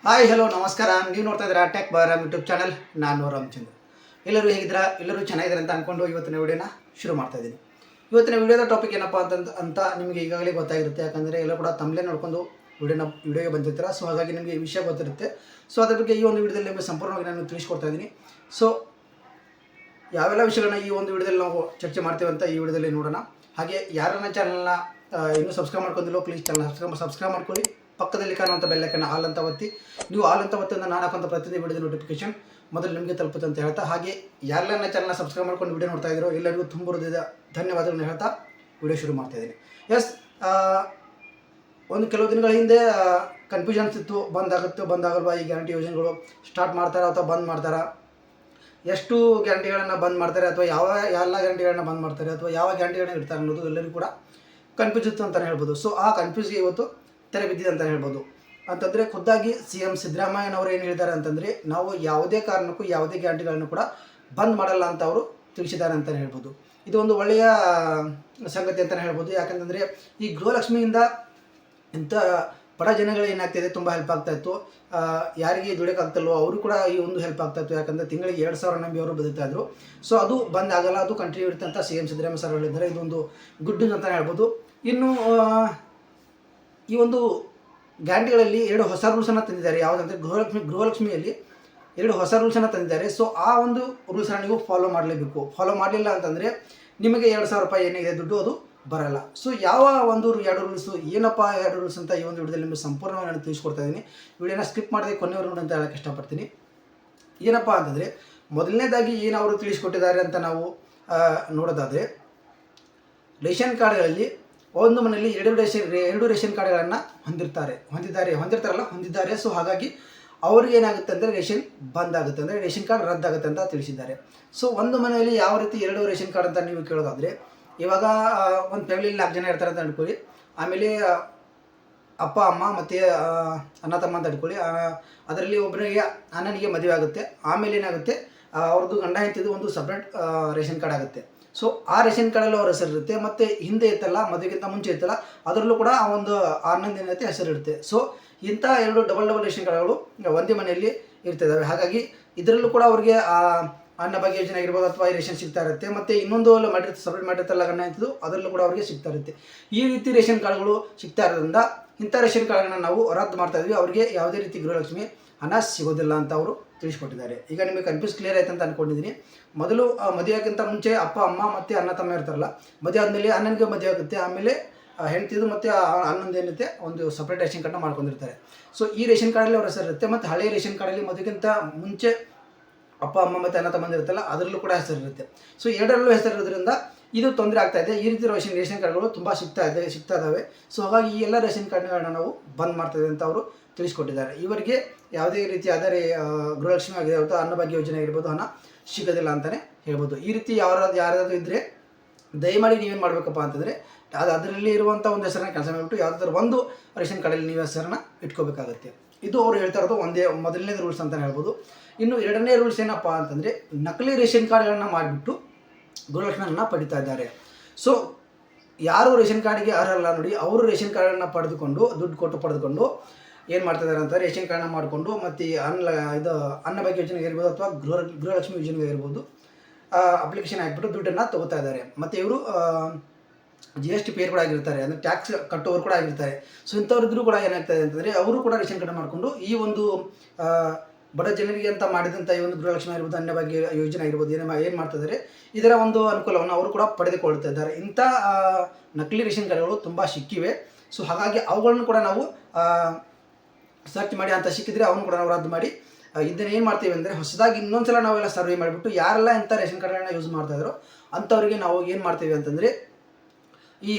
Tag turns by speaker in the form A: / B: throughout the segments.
A: Hi hello ನಮಸ್ಕಾರ. ನೀವು ನೋಡ್ತಾ ಇದ್ದೀರಾ ಟೆಕ್ ಬಾರಾಮ್ ಯೂಟ್ಯೂಬ್ ಚಾನಲ್. ನಾನು ರಾಮಚಂದ್ರ. ಎಲ್ಲರೂ ಹೇಗಿದ್ದೀರಾ? ಎಲ್ಲರೂ ಚೆನ್ನಾಗಿದ್ದಾರೆ ಅಂತ ಅಂದ್ಕೊಂಡು ಇವತ್ತಿನ ವಿಡಿಯೋನ ಶುರು ಮಾಡ್ತಾ ಇದ್ದೀನಿ. ಇವತ್ತಿನ ವಿಡಿಯೋದ ಟಾಪಿಕ್ ಏನಪ್ಪ ಅಂತ ನಿಮಗೆ ಈಗಾಗಲೇ ಗೊತ್ತಾಗಿರುತ್ತೆ. ಯಾಕಂದರೆ ಎಲ್ಲ ಕೂಡ ತಮ್ಮಲೇ ನೋಡ್ಕೊಂಡು ವಿಡಿಯೋಗೆ ಬಂದಿರ್ತೀರ. ಸೊ ಹಾಗಾಗಿ ನಿಮಗೆ ಈ ವಿಷಯ ಗೊತ್ತಿರುತ್ತೆ. ಸೊ ಅದ್ರ ಬಗ್ಗೆ ಈ ಒಂದು ವಿಡಿಯೋದಲ್ಲಿ ನಿಮಗೆ ಸಂಪೂರ್ಣವಾಗಿ ನಾನು ತಿಳಿಸ್ಕೊಡ್ತಾ ಇದ್ದೀನಿ. ಸೊ ಯಾವೆಲ್ಲ ವಿಷಯಗಳನ್ನ ಈ ಒಂದು ವಿಡಿಯೋದಲ್ಲಿ ನಾವು ಚರ್ಚೆ ಮಾಡ್ತೀವಿ ಅಂತ ಈ ವಿಡಿಯೋದಲ್ಲಿ ನೋಡೋಣ. ಹಾಗೆ ಯಾರನ್ನ ಚಾನಲ್ನ ಇನ್ನೂ ಸಬ್ಸ್ಕ್ರೈಬ್ ಮಾಡ್ಕೊಂಡಿಲ್ಲೋ ಪ್ಲೀಸ್ ಚಾನಲ್ ಸಬ್ಸ್ಕ್ರೈಬ್ ಮಾಡ್ಕೊಳ್ಳಿ. ಪಕ್ಕದಲ್ಲಿ ಕಾಣುವಂಥ ಬೆಲ್ಲೈಕನ್ನ ಆಲ್ ಅಂತ ಒತ್ತಿ. ನೀವು ಆಲ್ ಅಂತ ಒತ್ತಿಂದ ನಾನು ಹಾಕುವಂಥ ಪ್ರತಿಯೊಂದು ವಿಡಿಯೋದ ನೋಟಿಫಿಕೇಶನ್ ಮೊದಲು ನಿಮಗೆ ತಲುಪುತ್ತೆ ಅಂತ ಹೇಳ್ತಾ, ಹಾಗೆ ಯಾರೆಲ್ಲ ಚಾನಲ್ನ ಸಬ್ಸ್ಕ್ರೈಬ್ ಮಾಡ್ಕೊಂಡು ವಿಡಿಯೋ ನೋಡ್ತಾ ಇದ್ದೀರೋ ಎಲ್ಲರಿಗೂ ತುಂಬ ಹೃದಯದ ಧನ್ಯವಾದಗಳನ್ನು ಹೇಳ್ತಾ ವಿಡಿಯೋ ಶುರು ಮಾಡ್ತಾ ಇದ್ದೀನಿ. ಎಸ್, ಒಂದು ಕೆಲವು ದಿನಗಳ ಹಿಂದೆ ಕನ್ಫ್ಯೂಷನ್ಸ್ ಇತ್ತು. ಬಂದಾಗಲ್ವಾ ಈ ಗ್ಯಾರಂಟಿ ಯೋಜನೆಗಳು ಸ್ಟಾರ್ಟ್ ಮಾಡ್ತಾರಾ ಅಥವಾ ಬಂದ್ ಮಾಡ್ತಾರಾ, ಎಷ್ಟು ಗ್ಯಾರಂಟಿಗಳನ್ನು ಬಂದ್ ಮಾಡ್ತಾರೆ ಅಥವಾ ಎಲ್ಲ ಗ್ಯಾರಂಟಿಗಳನ್ನ ಬಂದ್ ಮಾಡ್ತಾರೆ ಅಥವಾ ಯಾವ ಗ್ಯಾರಂಟಿಗಳನ್ನ ಇಡ್ತಾರೆ ಅನ್ನೋದು ಎಲ್ಲರಿಗೂ ಕೂಡ ಕನ್ಫ್ಯೂಸ್ ಇತ್ತು ಅಂತಲೇ ಹೇಳ್ಬೋದು. ಸೊ ಆ ಕನ್ಫ್ಯೂಸ್ಗೆ ಇವತ್ತು ತೆರೆ ಬಿದ್ದಿದೆ ಅಂತಲೇ ಹೇಳ್ಬೋದು. ಅಂತಂದರೆ ಖುದ್ದಾಗಿ CM ಸಿದ್ದರಾಮಯ್ಯನವರು ಏನು ಹೇಳಿದ್ದಾರೆ ಅಂತಂದರೆ, ನಾವು ಯಾವುದೇ ಕಾರಣಕ್ಕೂ ಯಾವುದೇ ಗ್ಯಾರಂಟಿಗಳನ್ನು ಕೂಡ ಬಂದ್ ಮಾಡಲ್ಲ ಅಂತ ಅವರು ತಿಳಿಸಿದ್ದಾರೆ ಅಂತಲೇ ಹೇಳ್ಬೋದು. ಇದು ಒಂದು ಒಳ್ಳೆಯ ಸಂಗತಿ ಅಂತಲೇ ಹೇಳ್ಬೋದು. ಯಾಕಂತಂದರೆ ಈ ಗೃಹಲಕ್ಷ್ಮಿಯಿಂದ ಇಂಥ ಬಡ ಜನಗಳು ಏನಾಗ್ತಾಯಿದೆ, ತುಂಬ ಹೆಲ್ಪ್ ಆಗ್ತಾಯಿತ್ತು. ಯಾರಿಗೆ ದುಡಿಯೋಕ್ಕಾಗ್ತಲ್ವೋ ಅವರು ಕೂಡ ಈ ಒಂದು ಹೆಲ್ಪ್ ಆಗ್ತಾಯಿತ್ತು. ಯಾಕಂದರೆ ತಿಂಗಳಿಗೆ 2,000 ನಂಬಿ ಅವರು ಬದುಕ್ತಾಯಿದ್ರು. ಸೊ ಅದು ಬಂದ್ ಆಗಲ್ಲ, ಅದು ಕಂಟಿನ್ಯೂ ಇರುತ್ತೆ ಅಂತ CM ಸಿದ್ದರಾಮಯ್ಯ ಸರ್ ಹೇಳಿದ್ದಾರೆ. ಇದೊಂದು ಗುಡ್ ನ್ಯೂಸ್ ಅಂತಲೇ ಹೇಳ್ಬೋದು. ಇನ್ನು ಈ ಒಂದು ಗ್ಯಾರಂಟಿಗಳಲ್ಲಿ 2 ಹೊಸ ರೂಲ್ಸನ್ನು ತಂದಿದ್ದಾರೆ. ಯಾವುದಂದರೆ ಗೃಹಲಕ್ಷ್ಮಿಯಲ್ಲಿ 2 ಹೊಸ ರೂಲ್ಸನ್ನು ತಂದಿದ್ದಾರೆ. ಸೊ ಆ ಒಂದು ರೂಲ್ಸನ್ನು ನೀವು ಫಾಲೋ ಮಾಡಲೇಬೇಕು. ಫಾಲೋ ಮಾಡಲಿಲ್ಲ ಅಂತಂದರೆ ನಿಮಗೆ 2,000 ರೂಪಾಯಿ ಏನಿದೆ ದುಡ್ಡು ಅದು ಬರಲ್ಲ. ಸೊ ಯಾವ ಒಂದು 2 ರೂಲ್ಸು, ಏನಪ್ಪ 2 ರೂಲ್ಸ್ ಅಂತ ಈ ಒಂದು ವಿಡಿಯೋದಲ್ಲಿ ನಿಮಗೆ ಸಂಪೂರ್ಣವಾಗಿ ನಾನು ತಿಳಿಸ್ಕೊಡ್ತಾ ಇದ್ದೀನಿ. ವಿಡಿಯೋನ ಸ್ಕಿಪ್ ಮಾಡದೆ ಕೊನೆವರೆಗೂ ನೋಡಿ ಅಂತ ಹೇಳೋಕ್ಕೆ ಇಷ್ಟಪಡ್ತೀನಿ. ಏನಪ್ಪ ಅಂತಂದರೆ, ಮೊದಲನೇದಾಗಿ ಏನು ಅವರು ತಿಳಿಸ್ಕೊಟ್ಟಿದ್ದಾರೆ ಅಂತ ನಾವು ನೋಡೋದಾದರೆ, ರೇಷನ್ ಕಾರ್ಡ್ಗಳಲ್ಲಿ ಒಂದು ಮನೆಯಲ್ಲಿ 2 ರೇಷನ್ ಕಾರ್ಡ್ಗಳನ್ನು ಹೊಂದಿದ್ದಾರೆ. ಸೊ ಹಾಗಾಗಿ ಅವ್ರಿಗೆ ಏನಾಗುತ್ತೆ ಅಂದರೆ ರೇಷನ್ ಬಂದ್ ಆಗುತ್ತೆ, ಅಂದರೆ ರೇಷನ್ ಕಾರ್ಡ್ ರದ್ದಾಗುತ್ತೆ ಅಂತ ತಿಳಿಸಿದ್ದಾರೆ. ಸೊ ಒಂದು ಮನೆಯಲ್ಲಿ ಯಾವ ರೀತಿ 2 ರೇಷನ್ ಕಾರ್ಡ್ ಅಂತ ನೀವು ಕೇಳೋದಾದರೆ, ಇವಾಗ ಒಂದು ಫ್ಯಾಮಿಲಿಯಲ್ಲಿ 4 ಜನ ಇರ್ತಾರೆ ಅಂತ ಅಂದ್ಕೊಳ್ಳಿ. ಆಮೇಲೆ ಅಪ್ಪ ಅಮ್ಮ ಮತ್ತು ಅಣ್ಣ ತಮ್ಮ ಅಂತ ಅಂದ್ಕೊಳ್ಳಿ. ಅದರಲ್ಲಿ ಒಬ್ಬರಿಗೆ ಅಣ್ಣನಿಗೆ ಮದುವೆ ಆಗುತ್ತೆ. ಆಮೇಲೆ ಏನಾಗುತ್ತೆ, ಅವ್ರದ್ದು ಗಂಡ ಹೆಂಡತಿದು ಒಂದು ಸಪ್ರೇಟ್ ರೇಷನ್ ಕಾರ್ಡ್ ಆಗುತ್ತೆ. ಸೊ ಆ ರೇಷನ್ ಕಾರ್ಡಲ್ಲಿ ಅವ್ರ ಹೆಸರು ಇರುತ್ತೆ. ಮತ್ತು ಹಿಂದೆ ಇತ್ತಲ್ಲ, ಮದುವೆಗಿಂತ ಮುಂಚೆ ಇತ್ತಲ್ಲ, ಅದರಲ್ಲೂ ಕೂಡ ಆ ಒಂದು ಆನಂದ್ ಏನೈತೆ ಹೆಸರು ಇರುತ್ತೆ. ಸೊ ಇಂಥ 2 ಡಬಲ್ ರೇಷನ್ ಕಾರ್ಡ್ಗಳು ಒಂದೇ ಮನೆಯಲ್ಲಿ ಇರ್ತಿದ್ದಾವೆ. ಹಾಗಾಗಿ ಇದರಲ್ಲೂ ಕೂಡ ಅವ್ರಿಗೆ ಅನ್ನಭಾಗ್ಯ ಯೋಜನೆ ಆಗಿರ್ಬೋದು ಅಥವಾ ಈ ರೇಷನ್ ಸಿಗ್ತಾ ಇರುತ್ತೆ. ಮತ್ತು ಇನ್ನೊಂದು ಸಪ್ರೇಟ್ ಮಾಡಿರ್ತಲ್ಲ ಗಂಡ ಹೆಂಡತಿದು, ಅದರಲ್ಲೂ ಕೂಡ ಅವರಿಗೆ ಸಿಗ್ತಾ ಇರುತ್ತೆ. ಈ ರೀತಿ ರೇಷನ್ ಕಾರ್ಡ್ಗಳು ಸಿಗ್ತಾ ಇರೋದ್ರಿಂದ ಇಂಥ ರೇಷನ್ ಕಾರ್ಡ್ಗಳನ್ನ ನಾವು ರದ್ದು ಮಾಡ್ತಾ ಇದ್ವಿ. ಅವರಿಗೆ ಯಾವುದೇ ರೀತಿ ಗೃಹಲಕ್ಷ್ಮಿ ಹಣ ಸಿಗೋದಿಲ್ಲ ಅಂತ ಅವರು ತಿಳಿಸ್ಕೊಟ್ಟಿದ್ದಾರೆ. ಈಗ ನಿಮಗೆ ಕನ್ಫ್ಯೂಸ್ ಕ್ಲಿಯರ್ ಆಯ್ತು ಅಂತ ಅಂದ್ಕೊಂಡಿದ್ದೀನಿ. ಮೊದಲು ಮದುವೆಗಿಂತ ಮುಂಚೆ ಅಪ್ಪ ಅಮ್ಮ ಮತ್ತು ಅಣ್ಣ ತಮ್ಮ ಇರ್ತಾರಲ್ಲ, ಮದುವೆ ಆದಮೇಲೆ ಅಣ್ಣನಿಗೆ ಮದುವೆ ಆಗುತ್ತೆ. ಆಮೇಲೆ ಹೆಂಡತಿದು ಮತ್ತು ಅಣ್ಣಂದು ಏನಿರುತ್ತೆ ಒಂದು ಸಪ್ರೇಟ್ ರೇಷನ್ ಕಾರ್ಡ್ನ ಮಾಡ್ಕೊಂಡಿರ್ತಾರೆ. ಸೊ ಈ ರೇಷನ್ ಕಾರ್ಡಲ್ಲಿ ಅವ್ರ ಹೆಸರು ಇರುತ್ತೆ. ಮತ್ತು ಹಳೆಯ ರೇಷನ್ ಕಾರ್ಡಲ್ಲಿ ಮದುವೆಗಿಂತ ಮುಂಚೆ ಅಪ್ಪ ಅಮ್ಮ ಮತ್ತು ಅಣ್ಣ ತಮ್ಮ ಇರುತ್ತಲ್ಲ, ಅದರಲ್ಲೂ ಕೂಡ ಹೆಸರು ಇರುತ್ತೆ. ಸೊ 2ರಲ್ಲೂ ಹೆಸರು ಇರೋದ್ರಿಂದ ಇದು ತೊಂದರೆ ಆಗ್ತಾ ಇದೆ. ಈ ರೀತಿ ರೇಷನ್ ಕಾರ್ಡ್ಗಳು ತುಂಬ ಸಿಗ್ತಾ ಇದ್ದಾವೆ. ಸೊ ಹಾಗಾಗಿ ಈ ಎಲ್ಲ ರೇಷನ್ ಕಾರ್ಡ್ಗಳನ್ನ ನಾವು ಬಂದ್ ಮಾಡ್ತಾಯಿದೆ ಅಂತ ಅವರು ತಿಳಿಸ್ಕೊಟ್ಟಿದ್ದಾರೆ. ಇವರಿಗೆ ಯಾವುದೇ ರೀತಿ ಆದರೆ ಗೃಹಲಕ್ಷ್ಮಿ ಆಗಿರ್ಬೋದು, ಅನ್ನಭಾಗ್ಯ ಯೋಜನೆ ಆಗಿರ್ಬೋದು, ಹಣ ಸಿಗೋದಿಲ್ಲ ಅಂತಲೇ ಹೇಳ್ಬೋದು. ಈ ರೀತಿ ಯಾರಾದರೂ ಇದ್ದರೆ ದಯಮಾಡಿ ನೀವೇನು ಮಾಡಬೇಕಪ್ಪ ಅಂತಂದರೆ, ಅದರಲ್ಲಿ ಇರುವಂಥ ಒಂದು ಹೆಸರನ್ನ ಕೆಲಸ ಮಾಡಿಬಿಟ್ಟು ಯಾವುದಾದ್ರೂ ಒಂದು ರೇಷನ್ ಕಾರ್ಡಲ್ಲಿ ನೀವು ಹೆಸರನ್ನ ಇಟ್ಕೋಬೇಕಾಗುತ್ತೆ. ಇದು ಅವರು ಹೇಳ್ತಾ ಇರೋದು ಮೊದಲನೇ ರೂಲ್ಸ್ ಅಂತಲೇ ಹೇಳ್ಬೋದು. ಇನ್ನು 2ನೇ ರೂಲ್ಸ್ ಏನಪ್ಪ ಅಂತಂದರೆ, ನಕಲಿ ರೇಷನ್ ಕಾರ್ಡ್ಗಳನ್ನ ಮಾಡಿಬಿಟ್ಟು ಗೃಹಲಕ್ಷ್ಮಿಯನ್ನು ಪಡಿತಾ ಇದ್ದಾರೆ. ಸೊ ಯಾರು ರೇಷನ್ ಕಾರ್ಡಿಗೆ ಅರ್ಹರಲ್ಲ ನೋಡಿ, ಅವರು ರೇಷನ್ ಕಾರ್ಡನ್ನು ದುಡ್ಡು ಕೊಟ್ಟು ಪಡೆದುಕೊಂಡು ಏನು ಮಾಡ್ತಿದ್ದಾರೆ ಅಂತ ರೇಷನ್ ಕಾರ್ಡ್ನ ಮಾಡಿಕೊಂಡು ಮತ್ತು ಅನ್ನಭಾಗ್ಯ ಯೋಜನೆಗೆ ಇರ್ಬೋದು ಅಥವಾ ಗೃಹಲಕ್ಷ್ಮಿ ಯೋಜನೆಗೆ ಇರ್ಬೋದು ಅಪ್ಲಿಕೇಶನ್ ಹಾಕಿಬಿಟ್ಟು ದುಡ್ಡನ್ನು ತೊಗೋತಾ ಇದ್ದಾರೆ. ಮತ್ತು ಇವರು GST ಪೇರ್ ಕೂಡ ಆಗಿರ್ತಾರೆ, ಅಂದರೆ ಟ್ಯಾಕ್ಸ್ ಕಟ್ಟೋರು ಕೂಡ ಆಗಿರ್ತಾರೆ. ಸೊ ಇಂಥವ್ರಿದ್ರೂ ಕೂಡ ಏನಾಗ್ತದೆ ಅಂತಂದರೆ, ಅವರು ಕೂಡ ರೇಷನ್ ಕಾರ್ಡ್ ಮಾಡಿಕೊಂಡು ಈ ಒಂದು ಬಡ ಜನರಿಗೆ ಅಂತ ಮಾಡಿದಂಥ ಈ ಒಂದು ಗೃಹಲಕ್ಷ್ಮಿ ಆಗಿರ್ಬೋದು, ಅನ್ನಭಾಗ್ಯ ಯೋಜನೆ ಆಗಿರ್ಬೋದು, ಏನು ಮಾಡ್ತಿದ್ದಾರೆ, ಇದರ ಒಂದು ಅನುಕೂಲವನ್ನು ಅವರು ಕೂಡ ಪಡೆದುಕೊಳ್ತಾ ಇದ್ದಾರೆ. ಇಂಥ ನಕಲಿ ರೇಷನ್ ಕಾರ್ಡ್ಗಳು ತುಂಬ ಸಿಕ್ಕಿವೆ. ಸೊ ಹಾಗಾಗಿ ಅವುಗಳನ್ನು ಕೂಡ ನಾವು ಸರ್ಚ್ ಮಾಡಿ ಅಂತ ಸಿಕ್ಕಿದ್ರೆ ಅವನು ಕೂಡ ನಾವು ರದ್ದು ಮಾಡಿ, ಇದನ್ನು ಏನು ಮಾಡ್ತೀವಿ ಅಂದರೆ, ಹೊಸದಾಗಿ ಇನ್ನೊಂದು ಸಲ ನಾವೆಲ್ಲ ಸರ್ವೆ ಮಾಡಿಬಿಟ್ಟು ಯಾರೆಲ್ಲ ಇಂಥ ರೇಷನ್ ಕಾರ್ಡ್ಗಳನ್ನ ಯೂಸ್ ಮಾಡ್ತಾಯಿದ್ರು ಅಂಥವ್ರಿಗೆ ನಾವು ಏನು ಮಾಡ್ತೀವಿ ಅಂತಂದರೆ, ಈ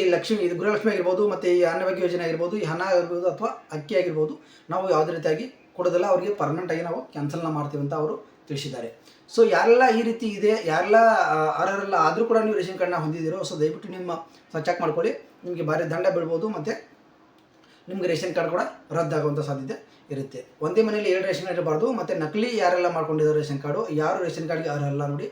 A: ಗೃಹಲಕ್ಷ್ಮಿ ಆಗಿರ್ಬೋದು ಮತ್ತು ಈ ಅನ್ನಭಾಗ್ಯ ಯೋಜನೆ ಆಗಿರ್ಬೋದು, ಈ ಹಣ ಆಗಿರ್ಬೋದು ಅಥವಾ ಅಕ್ಕಿ ಆಗಿರ್ಬೋದು, ನಾವು ಯಾವುದೇ ರೀತಿಯಾಗಿ ಕೊಡೋದಿಲ್ಲ, ಅವರಿಗೆ ಪರ್ಮನೆಂಟಾಗಿ ನಾವು ಕ್ಯಾನ್ಸಲ್ನ ಮಾಡ್ತೀವಿ ಅಂತ ಅವರು ತಿಳಿಸಿದ್ದಾರೆ. ಸೊ ಯಾರೆಲ್ಲ ಈ ರೀತಿ ಇದೆ, ಯಾರೆಲ್ಲ ಅರ್ಹರಲ್ಲ ಆದರೂ ಕೂಡ ನೀವು ರೇಷನ್ ಕಾರ್ಡ್ನ ಹೊಂದಿದ್ದೀರೋ, ಸೊ ದಯವಿಟ್ಟು ನಿಮ್ಮ ಚೆಕ್ ಮಾಡ್ಕೊಳ್ಳಿ. ನಿಮಗೆ ಭಾರಿ ದಂಡ ಬೀಳ್ಬೋದು ಮತ್ತು ನಿಮಗೆ ರೇಷನ್ ಕಾರ್ಡ್ ಕೂಡ ರದ್ದಾಗುವಂಥ ಸಾಧ್ಯತೆ ಇರುತ್ತೆ. ಒಂದೇ ಮನೆಯಲ್ಲಿ 2 ರೇಷನ್ ಕಾರ್ಡ್ ಇರಬಾರ್ದು. ಮತ್ತು ನಕಲಿ ಯಾರೆಲ್ಲ ಮಾಡ್ಕೊಂಡಿದ್ದಾರೆ ರೇಷನ್ ಕಾರ್ಡು, ಯಾರು ರೇಷನ್ ಕಾರ್ಡ್ಗೆ ಅರ್ಹರಲ್ಲ ನೋಡಿ,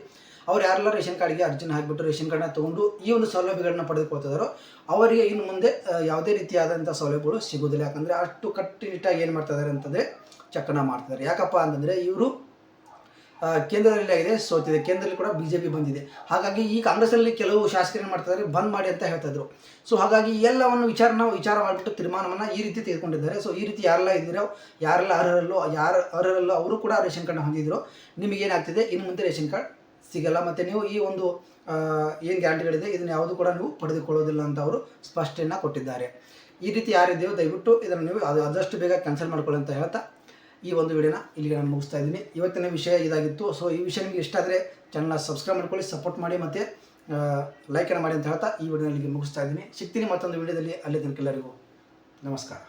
A: ಅವ್ರು ಯಾರೆಲ್ಲ ರೇಷನ್ ಕಾರ್ಡ್ಗೆ ಅರ್ಜಿನ ಹಾಕಿಬಿಟ್ಟು ರೇಷನ್ ಕಾರ್ಡ್ನ ತೊಗೊಂಡು ಈ ಒಂದು ಸೌಲಭ್ಯಗಳನ್ನ ಪಡೆದುಕೊಳ್ತಿದ್ದಾರೋ ಅವರಿಗೆ ಇನ್ನು ಮುಂದೆ ಯಾವುದೇ ರೀತಿಯಾದಂಥ ಸೌಲಭ್ಯಗಳು ಸಿಗೋದಿಲ್ಲ. ಯಾಕಂದರೆ ಅಷ್ಟು ಕಟ್ಟುನಿಟ್ಟಾಗಿ ಏನು ಮಾಡ್ತಾ ಇದ್ದಾರೆ ಅಂತಂದರೆ, ಚೆಕ್ಕನ್ನು ಮಾಡ್ತಿದ್ದಾರೆ. ಯಾಕಪ್ಪ ಅಂತಂದರೆ ಇವರು ಕೇಂದ್ರದಲ್ಲಿ ಆಗಿದೆ, ಸೋತಿದೆ. ಕೇಂದ್ರದಲ್ಲಿ ಕೂಡ BJP ಬಂದಿದೆ. ಹಾಗಾಗಿ ಈ ಕಾಂಗ್ರೆಸ್ಸಲ್ಲಿ ಕೆಲವು ಶಾಸಕರು ಏನು ಮಾಡ್ತಿದ್ದಾರೆ, ಬಂದ್ ಮಾಡಿ ಅಂತ ಹೇಳ್ತಾಯಿದ್ರು. ಸೊ ಹಾಗಾಗಿ ಈ ಎಲ್ಲವನ್ನು ವಿಚಾರ ಮಾಡಿಬಿಟ್ಟು ತೀರ್ಮಾನವನ್ನು ಈ ರೀತಿ ತೆಗೆದುಕೊಂಡಿದ್ದಾರೆ. ಸೊ ಈ ರೀತಿ ಯಾರೆಲ್ಲ ಇದ್ದೀರೋ, ಯಾರೆಲ್ಲ ಅರ್ಹರಲ್ಲೋ ಅವರು ಕೂಡ ರೇಷನ್ ಕಾರ್ಡ್ನ ಹೊಂದಿದ್ರು. ನಿಮಗೇನಾಗ್ತಿದೆ, ಇನ್ನು ಮುಂದೆ ರೇಷನ್ ಕಾರ್ಡ್ ಸಿಗಲ್ಲ, ಮತ್ತು ನೀವು ಈ ಒಂದು ಏನು ಗ್ಯಾರಂಟಿಗಳಿದೆ ಇದನ್ನು ಯಾವುದು ಕೂಡ ನೀವು ಪಡೆದುಕೊಳ್ಳೋದಿಲ್ಲ ಅಂತ ಅವರು ಸ್ಪಷ್ಟನೆಯನ್ನು ಕೊಟ್ಟಿದ್ದಾರೆ. ಈ ರೀತಿ ಯಾರಿದೆಯೋ ದಯವಿಟ್ಟು ಇದನ್ನು ನೀವು ಆದಷ್ಟು ಬೇಗ ಕ್ಯಾನ್ಸಲ್ ಮಾಡ್ಕೊಳ್ಳಿ ಅಂತ ಹೇಳ್ತಾ ಈ ಒಂದು ವಿಡಿಯೋನ ಇಲ್ಲಿಗೆ ನಾನು ಮುಗಿಸ್ತಾ ಇದ್ದೀನಿ. ಇವತ್ತಿನ ವಿಷಯ ಇದಾಗಿತ್ತು. ಸೊ ಈ ವಿಷಯ ನಿಮಗೆ ಇಷ್ಟ ಆದರೆ ಚಾನಲ್ನ ಸಬ್ಸ್ಕ್ರೈಬ್ ಮಾಡ್ಕೊಳ್ಳಿ, ಸಪೋರ್ಟ್ ಮಾಡಿ, ಮತ್ತು ಲೈಕನ್ನು ಮಾಡಿ ಅಂತ ಹೇಳ್ತಾ ಈ ವಿಡಿಯೋನ ಇಲ್ಲಿಗೆ ಮುಗಿಸ್ತಾ ಇದ್ದೀನಿ. ಸಿಗ್ತೀನಿ ಮತ್ತೊಂದು ವಿಡಿಯೋದಲ್ಲಿ. ಅಲ್ಲಿ ತನಕ ಎಲ್ಲರಿಗೂ ನಮಸ್ಕಾರ.